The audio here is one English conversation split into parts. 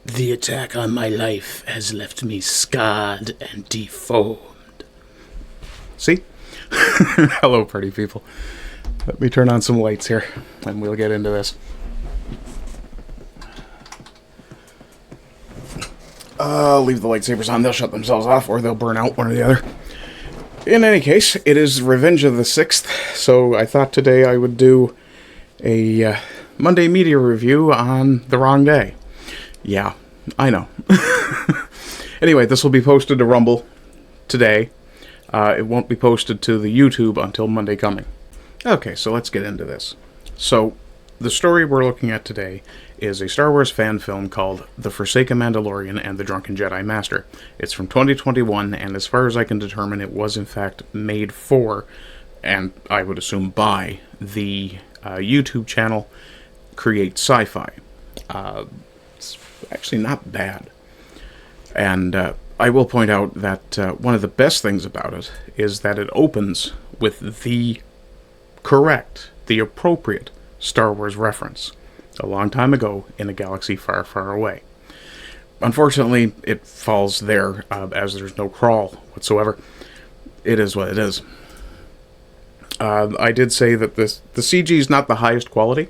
The attack on my life has left me scarred and deformed. See? Hello, party people. Let me turn on some lights here, and we'll get into this. I'll leave the lightsabers on. They'll shut themselves off, or they'll burn out, one or the other. In any case, it is Revenge of the 6th, so I thought today I would do a Monday media review on the wrong day. Yeah, I know. Anyway, this will be posted to Rumble today. It won't be posted to the YouTube until Monday coming. Okay, so let's get into this. So, the story we're looking at today is a Star Wars fan film called The Forsaken Mandalorian and the Drunken Jedi Master. It's from 2021, and as far as I can determine, it was in fact made for, and I would assume by, the YouTube channel Create Sci-Fi. It's actually not bad. And I will point out that one of the best things about it is that it opens with the correct, the appropriate Star Wars reference a long time ago in a galaxy far, far away. Unfortunately, it falls there as there's no crawl whatsoever. It is what it is. I did say that the CG is not the highest quality,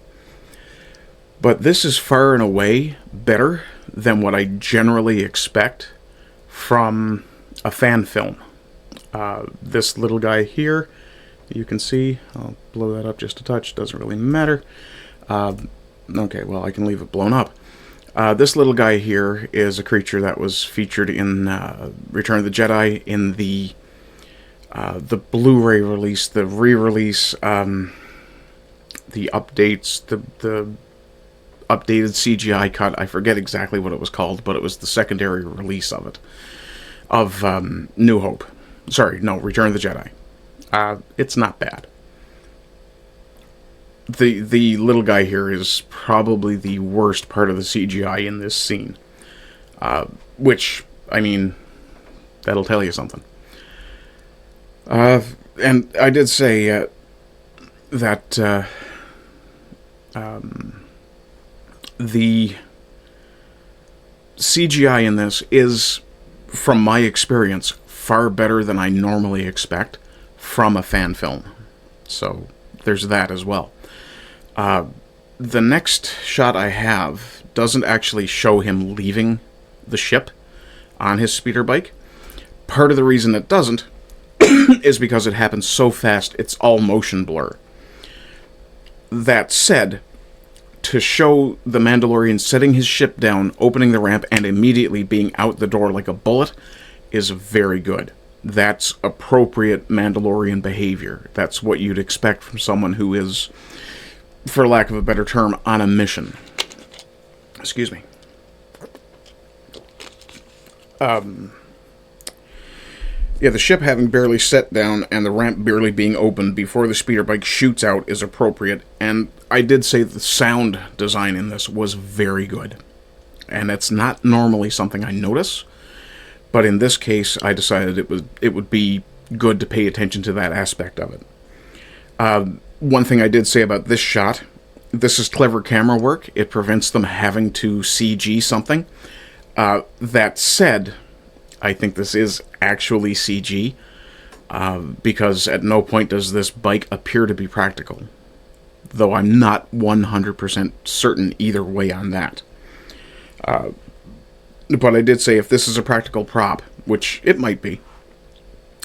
but this is far and away better than what I generally expect from a fan film. This little guy here, you can see, I'll blow that up just a touch, doesn't really matter. Okay, well, I can leave it blown up. This little guy here is a creature that was featured in Return of the Jedi in the Blu-ray release, the re-release, the updates, the updated CGI cut. I forget exactly what it was called, but it was the secondary release of it. Of New Hope. Sorry, no, Return of the Jedi. It's not bad. The little guy here is probably the worst part of the CGI in this scene. Which, I mean, that'll tell you something. And I did say that the CGI in this is, from my experience, far better than I normally expect from a fan film. So, there's that as well. The next shot I have doesn't actually show him leaving the ship on his speeder bike. Part of the reason it doesn't is because it happens so fast, it's all motion blur. That said, to show the Mandalorian setting his ship down, opening the ramp, and immediately being out the door like a bullet is very good. That's appropriate Mandalorian behavior. That's what you'd expect from someone who is, for lack of a better term, on a mission. Excuse me. Yeah, the ship having barely set down and the ramp barely being opened before the speeder bike shoots out is appropriate, and I did say the sound design in this was very good. And it's not normally something I notice, but in this case I decided it would be good to pay attention to that aspect of it. One thing I did say about this shot, this is clever camera work. It prevents them having to CG something. That said, I think this is actually CG, because at no point does this bike appear to be practical. Though I'm not 100% certain either way on that. But I did say if this is a practical prop, which it might be,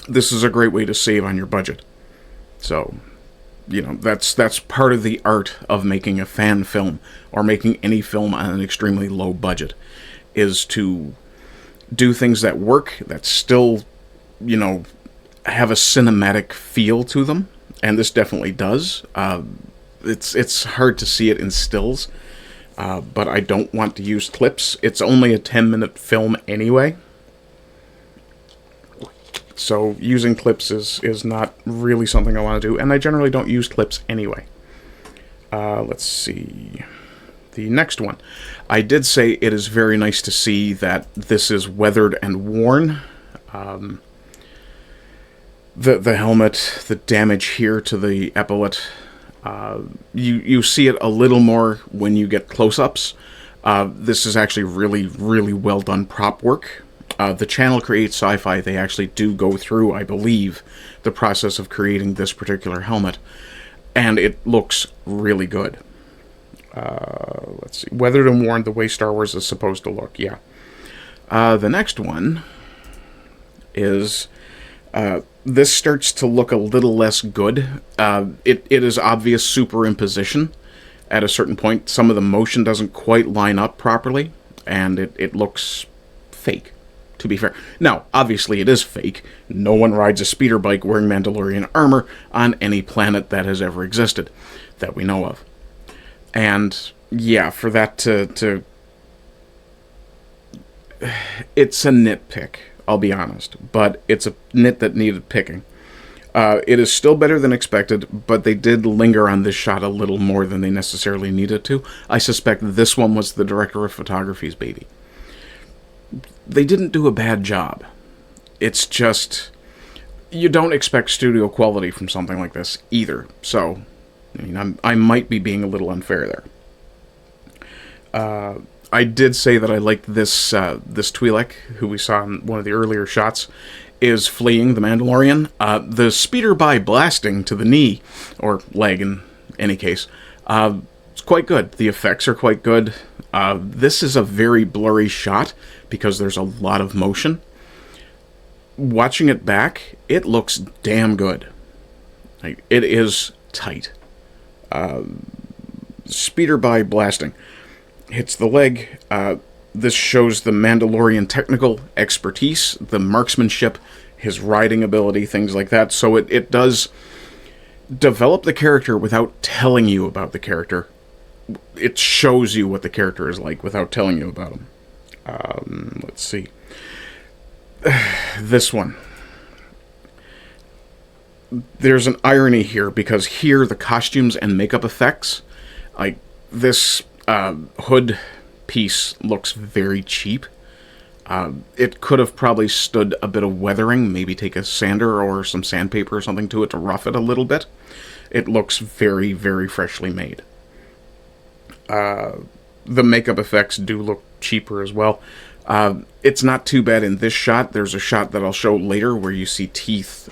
this is a great way to save on your budget. So, you know, that's part of the art of making a fan film, or making any film on an extremely low budget, is to do things that work, that still, you know, have a cinematic feel to them, and this definitely does. It's hard to see it in stills, but I don't want to use clips. It's only a 10-minute film anyway, so using clips is not really something I want to do, and I generally don't use clips anyway. Let's see. The next one. I did say it is very nice to see that this is weathered and worn. The helmet, the damage here to the epaulet, you see it a little more when you get close-ups. This is actually really, really well done prop work. The channel Create Sci-Fi, they actually do go through, I believe, the process of creating this particular helmet. And it looks really good. Let's see. Weathered and worn the way Star Wars is supposed to look, yeah. The next one is... this starts to look a little less good. It is obvious superimposition at a certain point. Some of the motion doesn't quite line up properly, and it looks fake, to be fair. Now, obviously it is fake. No one rides a speeder bike wearing Mandalorian armor on any planet that has ever existed, that we know of. And, yeah, for that to it's a nitpick, I'll be honest, but it's a nit that needed picking. It is still better than expected, but they did linger on this shot a little more than they necessarily needed to. I suspect this one was the director of photography's baby. They didn't do a bad job. It's just, you don't expect studio quality from something like this either. So, I mean, I might be being a little unfair there. I did say that I liked this Twi'lek, who we saw in one of the earlier shots, is fleeing the Mandalorian. The speeder by blasting to the knee, or leg in any case, it's quite good. The effects are quite good. This is a very blurry shot because there's a lot of motion. Watching it back, it looks damn good. Like, it is tight. Speeder by blasting. Hits the leg. This shows the Mandalorian technical expertise, the marksmanship, his riding ability, things like that. So it does develop the character without telling you about the character. It shows you what the character is like without telling you about him. Let's see. This one. There's an irony here, because here the costumes and makeup effects, like this hood piece looks very cheap. It could have probably stood a bit of weathering, maybe take a sander or some sandpaper or something to it to rough it a little bit. It looks very, very freshly made. The makeup effects do look cheaper as well. It's not too bad in this shot. There's a shot that I'll show later where you see teeth,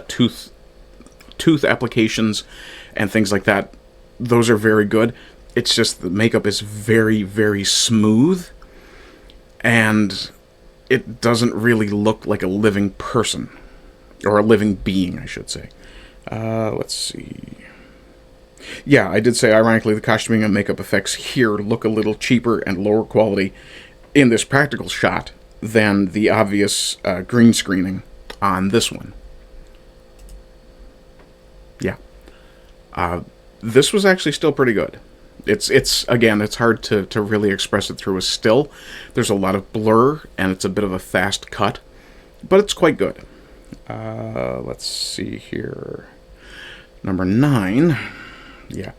tooth applications and things like that. Those are very good. It's just the makeup is very, very smooth, and it doesn't really look like a living person, or a living being, I should say. Let's see. Yeah, I did say, ironically, the costuming and makeup effects here look a little cheaper and lower quality in this practical shot than the obvious green screening on this one. Yeah. This was actually still pretty good. It's again, it's hard to really express it through a still. There's a lot of blur, and it's a bit of a fast cut, but it's quite good. Let's see here. Number 9. Yeah.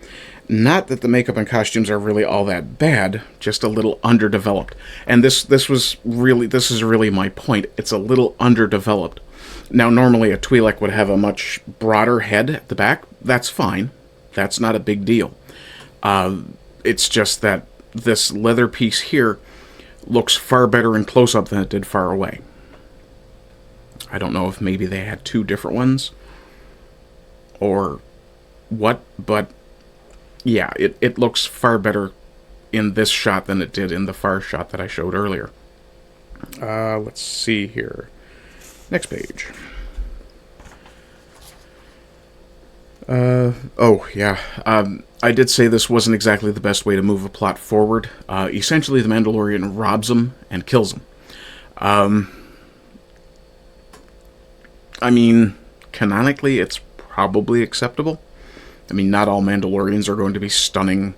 Not that the makeup and costumes are really all that bad, just a little underdeveloped. And this is really my point. It's a little underdeveloped. Now, normally a Twi'lek would have a much broader head at the back. That's fine. That's not a big deal. It's just that this leather piece here looks far better in close-up than it did far away. I don't know if maybe they had two different ones or what, but yeah, it looks far better in this shot than it did in the far shot that I showed earlier. Let's see here. Next page. Oh, yeah. I did say this wasn't exactly the best way to move a plot forward. Essentially, the Mandalorian robs him and kills him. I mean, canonically, it's probably acceptable. I mean, not all Mandalorians are going to be stunning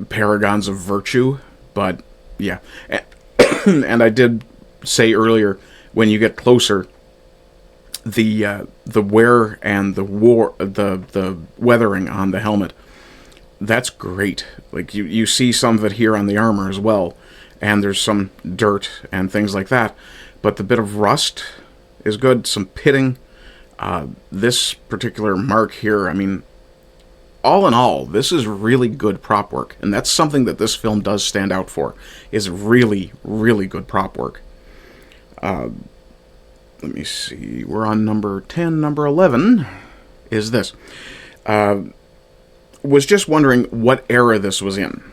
paragons of virtue, but yeah. And I did say earlier, when you get closer, the wear and the weathering on the helmet, that's great. Like you see some of it here on the armor as well, and there's some dirt and things like that. But the bit of rust is good. Some pitting. This particular mark here, I mean, all in all, this is really good prop work. And that's something that this film does stand out for, is really, really good prop work. Let me see. We're on number 10. Number 11 is this. Was just wondering what era this was in.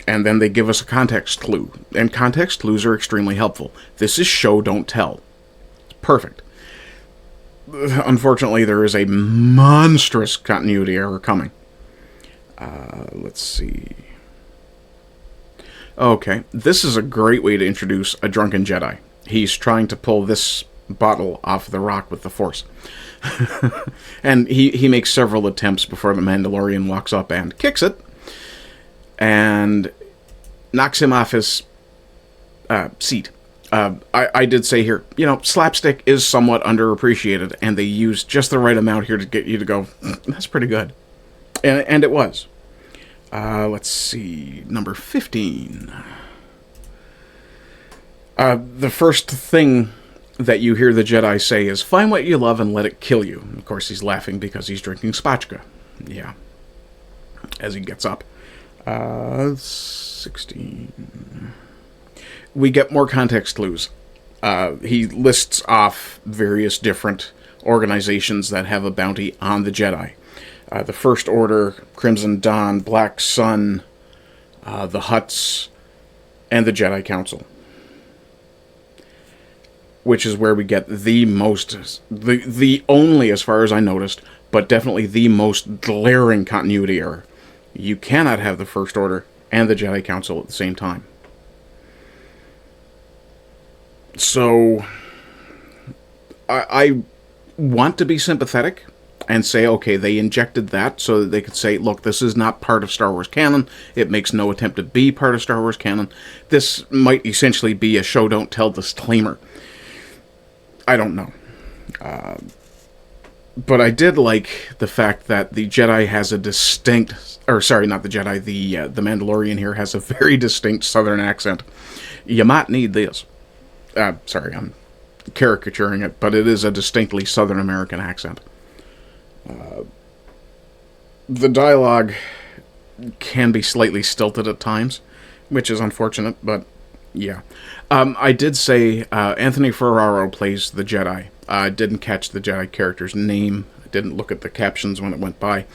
And then they give us a context clue. And context clues are extremely helpful. This is show, don't tell. It's perfect. Unfortunately, there is a monstrous continuity error coming. Let's see. Okay, this is a great way to introduce a drunken Jedi. He's trying to pull this bottle off the rock with the Force. And he makes several attempts before the Mandalorian walks up and kicks it. And knocks him off his seat. I did say here, slapstick is somewhat underappreciated, and they use just the right amount here to get you to go, that's pretty good. And it was. Let's see, number 15. The first thing that you hear the Jedi say is, find what you love and let it kill you. Of course, he's laughing because he's drinking spatchka. Yeah. As he gets up. 16. We get more context clues. He lists off various different organizations that have a bounty on the Jedi. The First Order, Crimson Dawn, Black Sun, the Hutts, and the Jedi Council. Which is where we get the most, the only, as far as I noticed, but definitely the most glaring continuity error. You cannot have the First Order and the Jedi Council at the same time. So, I want to be sympathetic and say, okay, they injected that so that they could say, look, this is not part of Star Wars canon. It makes no attempt to be part of Star Wars canon. This might essentially be a show don't tell disclaimer. I don't know. But I did like the fact that the Jedi has a distinct, or sorry, not the Jedi, the Mandalorian here has a very distinct Southern accent. You might need this. Sorry, I'm caricaturing it, but it is a distinctly Southern American accent. The dialogue can be slightly stilted at times, which is unfortunate, but yeah. I did say Anthony Ferraro plays the Jedi. I didn't catch the Jedi character's name. I didn't look at the captions when it went by.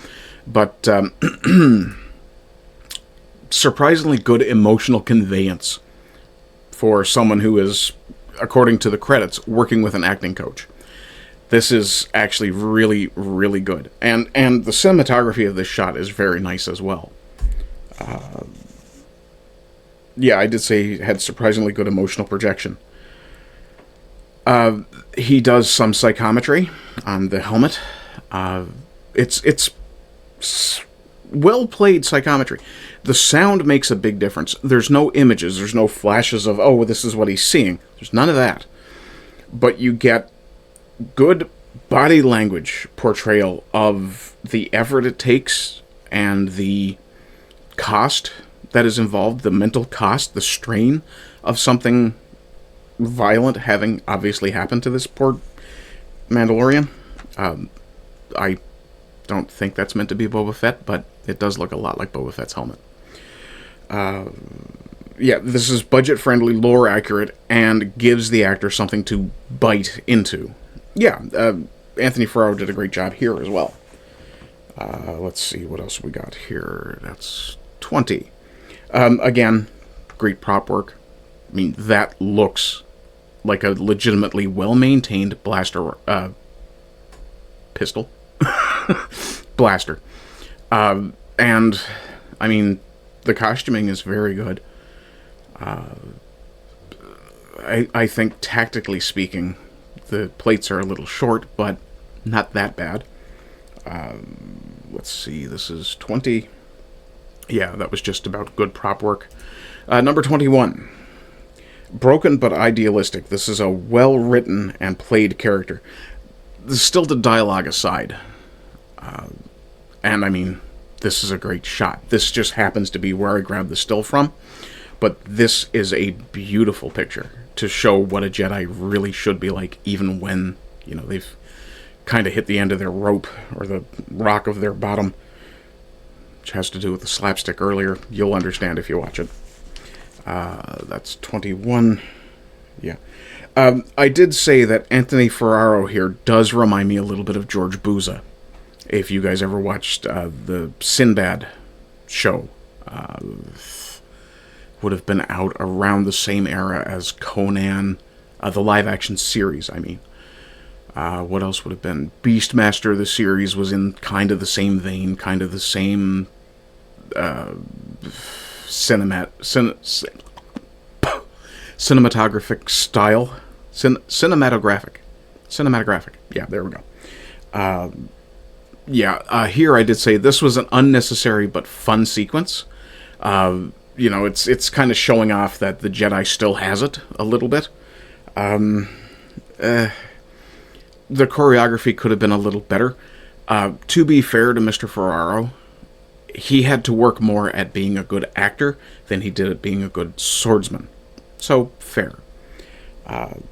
But surprisingly good emotional conveyance for someone who is, according to the credits, working with an acting coach. This is actually really, really good. And the cinematography of this shot is very nice as well. Yeah, I did say he had surprisingly good emotional projection. He does some psychometry on the helmet. It's well-played psychometry. The sound makes a big difference. There's no images. There's no flashes of, oh, this is what he's seeing. There's none of that. But you get good body language portrayal of the effort it takes and the cost that is involved, the mental cost, the strain of something violent having obviously happened to this poor Mandalorian. I don't think that's meant to be Boba Fett, but it does look a lot like Boba Fett's helmet. Yeah, this is budget-friendly, lore-accurate, and gives the actor something to bite into. Yeah, Anthony Ferraro did a great job here as well. Let's see, what else we got here? That's 20. Again, great prop work. I mean, that looks like a legitimately well-maintained blaster, pistol. Blaster. And, I mean, the costuming is very good. I think, tactically speaking, the plates are a little short, but not that bad. Let's see, this is 20. Yeah, that was just about good prop work. Number 21. Broken but idealistic. This is a well-written and played character. The stilted dialogue aside. And, I mean, this is a great shot. This just happens to be where I grabbed the still from. But this is a beautiful picture to show what a Jedi really should be like, even when, you know, they've kind of hit the end of their rope or the rock of their bottom. which has to do with the slapstick earlier. You'll understand if you watch it. That's 21. Yeah. I did say that Anthony Ferraro here does remind me a little bit of George Buza. If you guys ever watched the Sinbad show, would have been out around the same era as Conan, the live-action series, I mean. What else would have been? Beastmaster, the series, was in kind of the same vein, kind of the same cinematographic style. Cinematographic. Yeah, there we go. Here I did say this was an unnecessary but fun sequence. It's kind of showing off that the Jedi still has it a little bit. The choreography could have been a little better. To be fair to Mr. Ferraro, he had to work more at being a good actor than he did at being a good swordsman. So, fair. And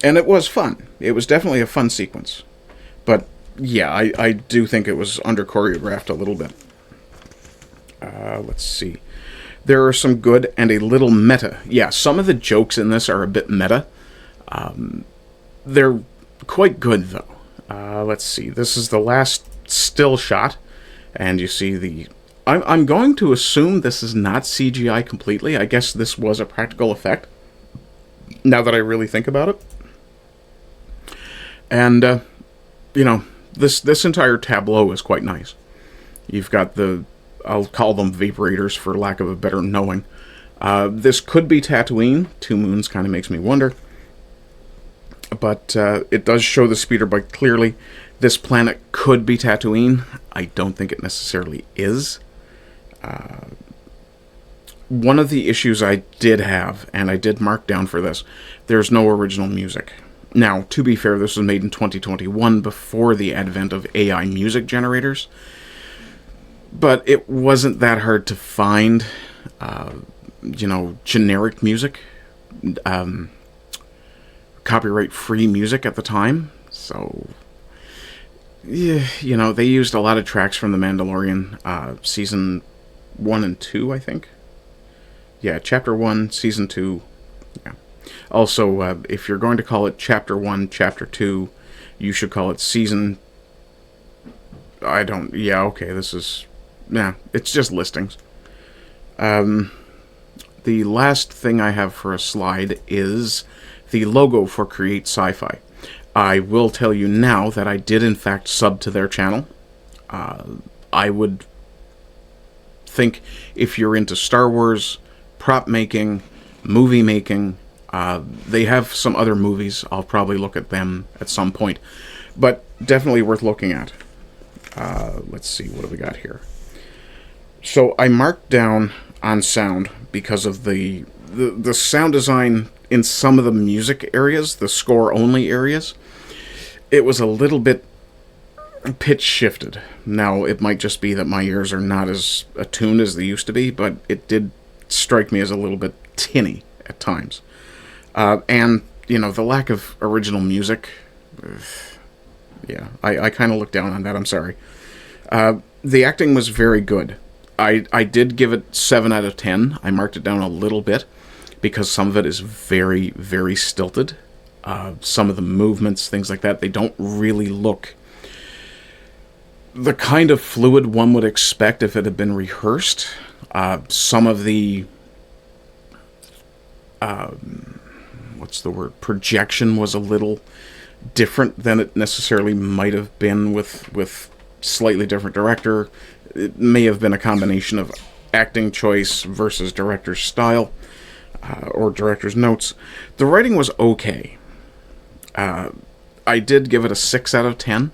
it was fun. It was definitely a fun sequence. But, yeah, I do think it was under-choreographed a little bit. Let's see. There are some good and a little meta. Yeah, some of the jokes in this are a bit meta. They're quite good, though. Let's see. This is the last still shot. And you see the... I'm going to assume this is not CGI completely. I guess this was a practical effect. Now that I really think about it. And, this entire tableau is quite nice. You've got I'll call them vaporators for lack of a better knowing. This could be Tatooine. Two moons kind of makes me wonder. But it does show the speeder bike clearly. This planet could be Tatooine. I don't think it necessarily is. One of the issues I did have, and I did mark down for this, there's no original music. Now, to be fair, this was made in 2021 before the advent of AI music generators. But it wasn't that hard to find, generic music. Copyright-free music at the time. So, yeah, they used a lot of tracks from The Mandalorian, Season 1 and 2, I think. Yeah, Chapter 1, Season 2. Yeah. Also, if you're going to call it Chapter 1, Chapter 2, you should call it Season... this is... Nah, it's just listings. The last thing I have for a slide is the logo for Create Sci-Fi. I will tell you now that I did in fact sub to their channel. I would think if you're into Star Wars, prop making, movie making, they have some other movies. I'll probably look at them at some point. But definitely worth looking at. Let's see, what do we got here? So I marked down on sound because of the sound design in some of the music areas, the score-only areas. It was a little bit pitch shifted. Now, it might just be that my ears are not as attuned as they used to be, but it did strike me as a little bit tinny at times. And, the lack of original music, yeah, I kind of looked down on that, I'm sorry. The acting was very good. I did give it 7 out of 10. I marked it down a little bit because some of it is very, very stilted. Some of the movements, things like that, they don't really look the kind of fluid one would expect if it had been rehearsed. Some of the projection was a little different than it necessarily might have been with slightly different director. It may have been a combination of acting choice versus director's style, or director's notes. The writing was okay. I did give it a 6 out of 10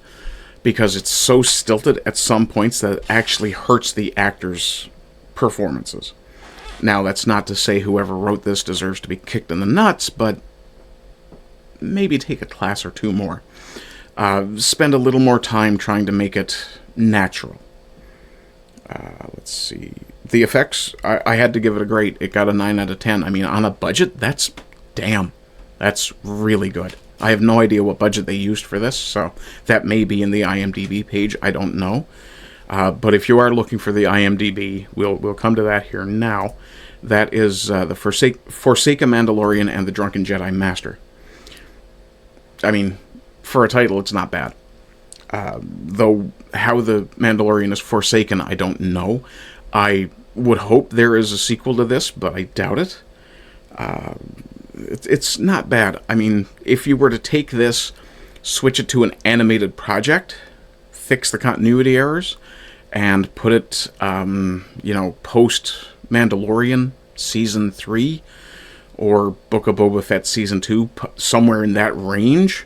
because it's so stilted at some points that it actually hurts the actors' performances. Now, that's not to say whoever wrote this deserves to be kicked in the nuts, but maybe take a class or two more. Spend a little more time trying to make it natural. Let's see. The effects, I had to give it a grade. It got a 9 out of 10. I mean, on a budget, that's really good. I have no idea what budget they used for this, so that may be in the IMDb page. I don't know. But if you are looking for the IMDb, we'll come to that here now. That is the Forsaken Mandalorian and the Drunken Jedi Master. I mean, for a title, it's not bad. Though how the Mandalorian is forsaken, I don't know. I would hope there is a sequel to this, but I doubt it. It's not bad. I mean, if you were to take this, switch it to an animated project, fix the continuity errors, and put it, post-Mandalorian Season 3, or Book of Boba Fett Season 2, somewhere in that range,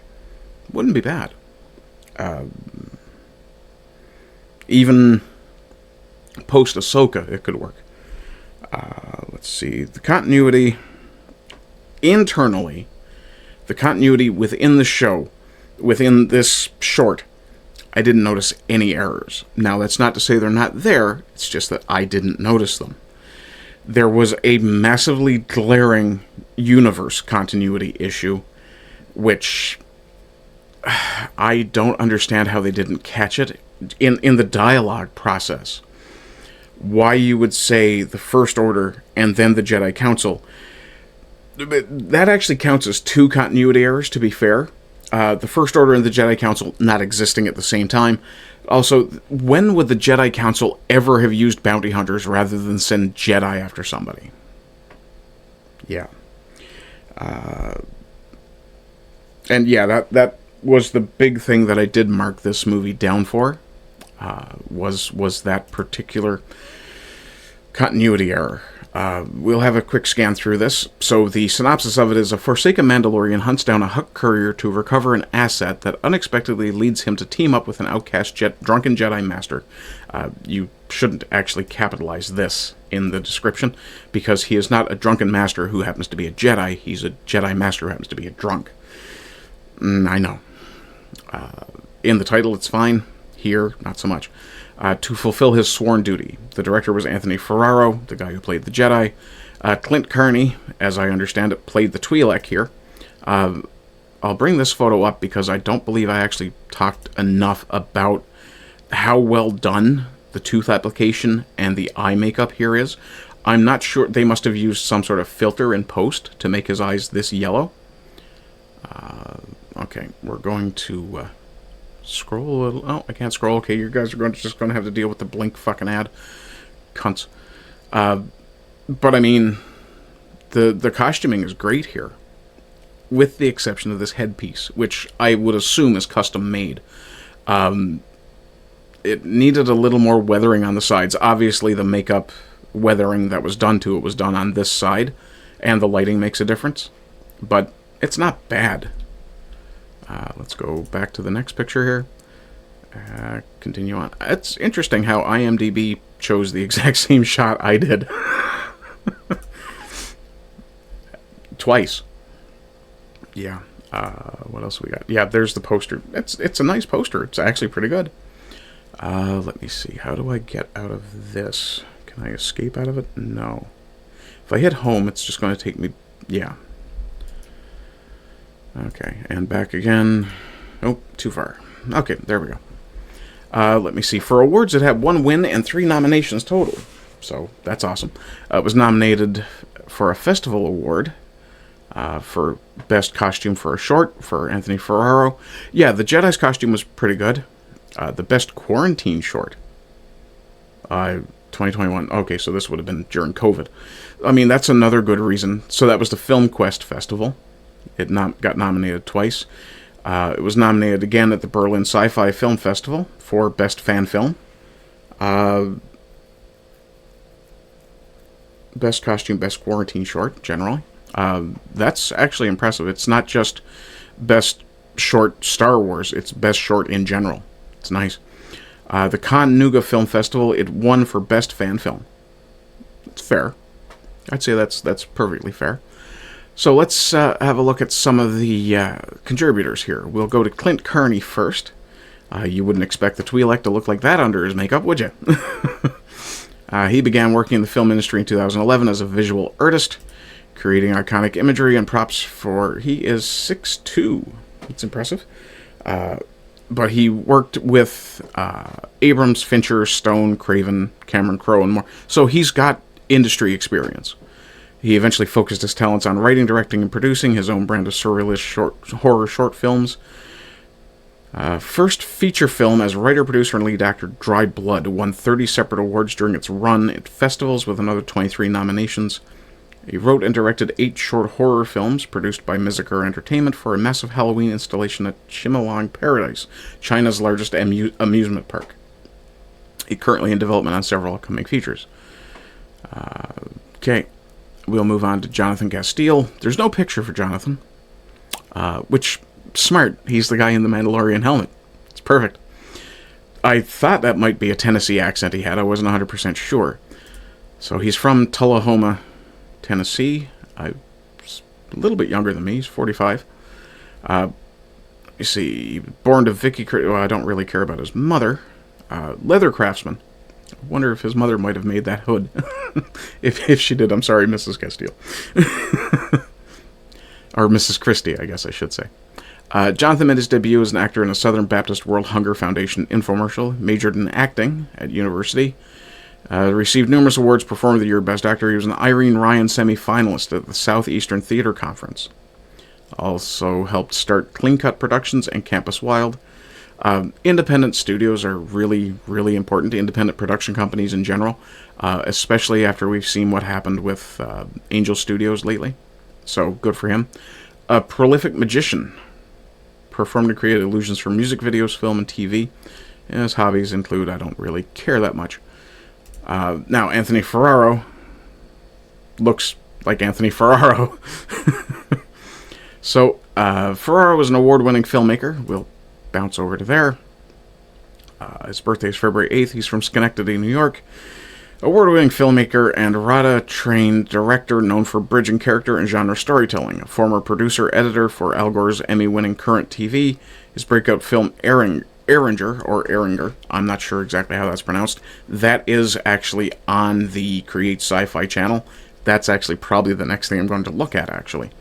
wouldn't be bad. Even post-Ahsoka, it could work. Let's see. The continuity internally, the continuity within the show, within this short, I didn't notice any errors. Now, that's not to say they're not there. It's just that I didn't notice them. There was a massively glaring universe continuity issue, which I don't understand how they didn't catch it in the dialogue process. Why you would say the First Order and then the Jedi Council. That actually counts as two continuity errors, to be fair. The First Order and the Jedi Council not existing at the same time. Also, when would the Jedi Council ever have used bounty hunters rather than send Jedi after somebody? Yeah. And yeah, that was the big thing that I did mark this movie down for. Was that particular continuity error. We'll have a quick scan through this. So the synopsis of it is: a Forsaken Mandalorian hunts down a Hutt courier to recover an asset that unexpectedly leads him to team up with an outcast drunken Jedi Master. You shouldn't actually capitalize this in the description, because he is not a drunken master who happens to be a Jedi. He's a Jedi Master who happens to be a drunk. I know. In the title, it's fine. Here, not so much. To fulfill his sworn duty. The director was Anthony Ferraro, the guy who played the Jedi. Clint Kearney, as I understand it, played the Twi'lek here. I'll bring this photo up because I don't believe I actually talked enough about how well done the tooth application and the eye makeup here is. I'm not sure. They must have used some sort of filter in post to make his eyes this yellow. Okay, we're going to scroll a little. Oh, I can't scroll. Okay, you guys are just going to have to deal with the blink fucking ad. Cunts. But I mean, the costuming is great here, with the exception of this headpiece, which I would assume is custom made. It needed a little more weathering on the sides. Obviously, the makeup weathering that was done to it was done on this side, and the lighting makes a difference. But it's not bad. Let's go back to the next picture here. Continue on. It's interesting how IMDb chose the exact same shot I did. Twice. Yeah. What else we got? Yeah, there's the poster. It's a nice poster. It's actually pretty good. Let me see. How do I get out of this? Can I escape out of it? No. If I hit home, it's just going to take me... Yeah. Okay, and back again. Oh, too far. Okay, there we go. Let me see. For awards, it had 1 win and 3 nominations total. So, that's awesome. It was nominated for a festival award for Best Costume for a Short for Anthony Ferraro. Yeah, the Jedi's costume was pretty good. The Best Quarantine Short. 2021. Okay, so this would have been during COVID. I mean, that's another good reason. So that was the Film Quest Festival. It got nominated twice. It was nominated again at the Berlin Sci-Fi Film Festival for Best Fan Film. Best Costume, Best Quarantine Short, generally. That's actually impressive. It's not just Best Short Star Wars, it's Best Short in general. It's nice. The Cannes Nougat Film Festival, it won for Best Fan Film. It's fair. I'd say that's perfectly fair. So let's have a look at some of the contributors here. We'll go to Clint Kearney first. You wouldn't expect the Twi'lek to look like that under his makeup, would you? He began working in the film industry in 2011 as a visual artist, creating iconic imagery and props for... He is 6'2". It's impressive. but he worked with Abrams, Fincher, Stone, Craven, Cameron Crowe, and more. So he's got industry experience. He eventually focused his talents on writing, directing, and producing his own brand of surrealist horror short films. First feature film as writer, producer, and lead actor, Dry Blood, won 30 separate awards during its run at festivals with another 23 nominations. He wrote and directed 8 short horror films produced by Mizuker Entertainment for a massive Halloween installation at Chimelong Paradise, China's largest amusement park. He's currently in development on several upcoming features. Okay, we'll move on to Jonathan Castile. There's no picture for Jonathan, which, smart. He's the guy in the Mandalorian helmet. It's perfect. I thought that might be a Tennessee accent he had. I wasn't 100% sure. So he's from Tullahoma, Tennessee. He's a little bit younger than me. He's 45. You see, born to Vicky... Well, I don't really care about his mother. Leather craftsman. I wonder if his mother might have made that hood. if she did, I'm sorry, Mrs. Castile. Or Mrs. Christie, I guess I should say. Jonathan made his debut as an actor in a Southern Baptist World Hunger Foundation infomercial. Majored in acting at university. Received numerous awards. Performer of the Year, Best Actor. He was an Irene Ryan semi-finalist at the Southeastern Theater Conference. Also helped start Clean Cut Productions and Campus Wild. Independent studios are really, really important to independent production companies in general, especially after we've seen what happened with Angel Studios lately. So, good for him. A prolific magician. Performed and created illusions for music videos, film, and TV. And his hobbies include, I don't really care that much. Now, Anthony Ferraro looks like Anthony Ferraro. So, Ferraro was an award-winning filmmaker. We'll bounce over to there. His birthday is February 8th. He's from Schenectady, New York. Award-winning filmmaker and RADA-trained director known for bridging character and genre storytelling. A former producer-editor for Al Gore's Emmy-winning Current TV. His breakout film Erringer, I'm not sure exactly how that's pronounced. That is actually on the Create Sci-Fi channel. That's actually probably the next thing I'm going to look at, actually.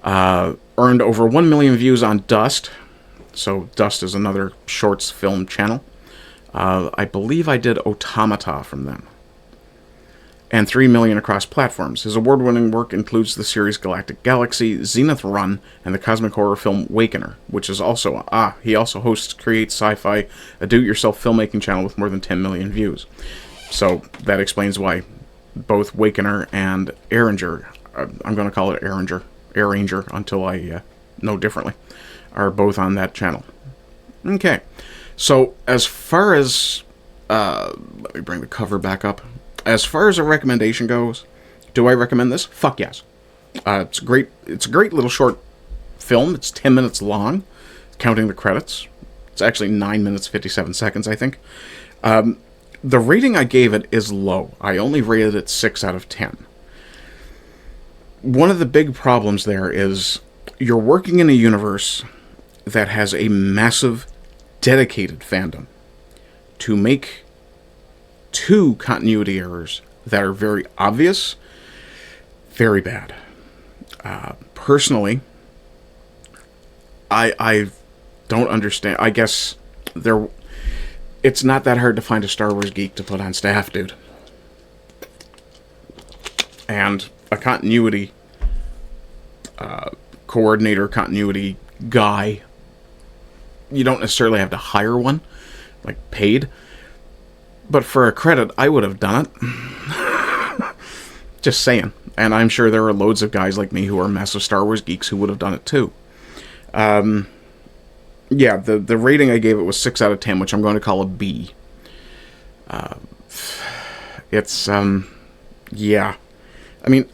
Earned over 1 million views on Dust. So Dust is another shorts film channel. I believe I did Automata from them. And 3 million across platforms. His award-winning work includes the series Galactic Galaxy, Zenith Run, and the cosmic horror film Wakener, which is also... he also hosts Create Sci-Fi, a do-it-yourself filmmaking channel with more than 10 million views. So that explains why both Wakener and Erringer, I'm going to call it Erringer until I know differently, are both on that channel. Okay, so as far as... let me bring the cover back up. As far as a recommendation goes, do I recommend this? Fuck yes. It's a great little short film. It's 10 minutes long, counting the credits. It's actually 9 minutes, 57 seconds, I think. The rating I gave it is low. I only rated it 6 out of 10. One of the big problems there is you're working in a universe that has a massive, dedicated fandom. To make 2 continuity errors that are very obvious, very bad. Personally, I don't understand. I guess it's not that hard to find a Star Wars geek to put on staff, dude. And a continuity coordinator, continuity guy, you don't necessarily have to hire one, like paid. But for a credit, I would have done it. Just saying. And I'm sure there are loads of guys like me who are massive Star Wars geeks who would have done it too. Yeah, the rating I gave it was 6 out of 10, which I'm going to call a B. Yeah. I mean,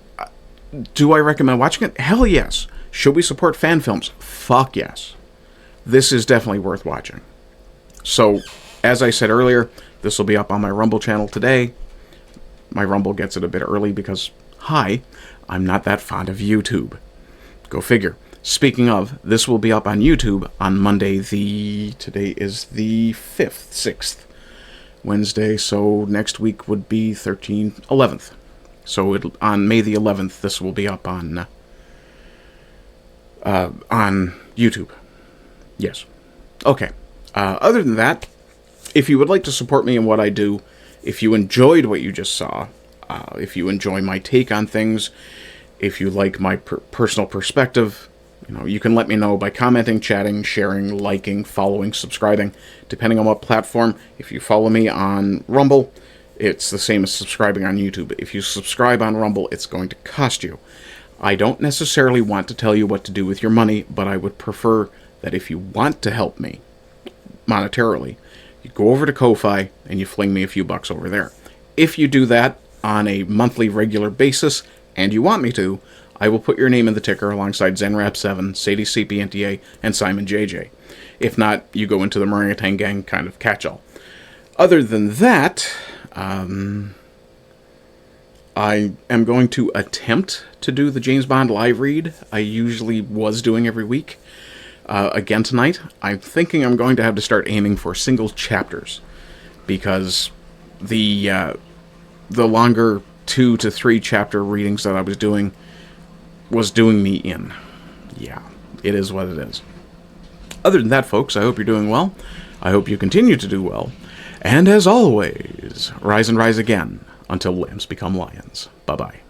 do I recommend watching it? Hell yes. Should we support fan films? Fuck yes. This is definitely worth watching. So, as I said earlier, this will be up on my Rumble channel today. My Rumble gets it a bit early because, hi, I'm not that fond of YouTube. Go figure. Speaking of, this will be up on YouTube on Monday today is the 5th, 6th, Wednesday, so next week would be 11th. So on May the 11th, this will be up on YouTube. Yes. Okay. Other than that, if you would like to support me in what I do, if you enjoyed what you just saw, if you enjoy my take on things, if you like my personal perspective, you can let me know by commenting, chatting, sharing, liking, following, subscribing, depending on what platform. If you follow me on Rumble, it's the same as subscribing on YouTube. If you subscribe on Rumble, it's going to cost you. I don't necessarily want to tell you what to do with your money, but I would prefer that if you want to help me monetarily, you go over to Ko-Fi and you fling me a few bucks over there. If you do that on a monthly regular basis, and you want me to, I will put your name in the ticker alongside ZenRap7, Sadie CPNTA, and Simon JJ. If not, you go into the Orangutan Gang kind of catch-all. Other than that, I am going to attempt to do the James Bond live read I usually was doing every week. Again tonight, I'm thinking I'm going to have to start aiming for single chapters, because the longer 2 to 3 chapter readings that I was doing me in. Yeah, it is what it is. Other than that, folks, I hope you're doing well. I hope you continue to do well. And as always, rise and rise again until lambs become lions. Bye-bye.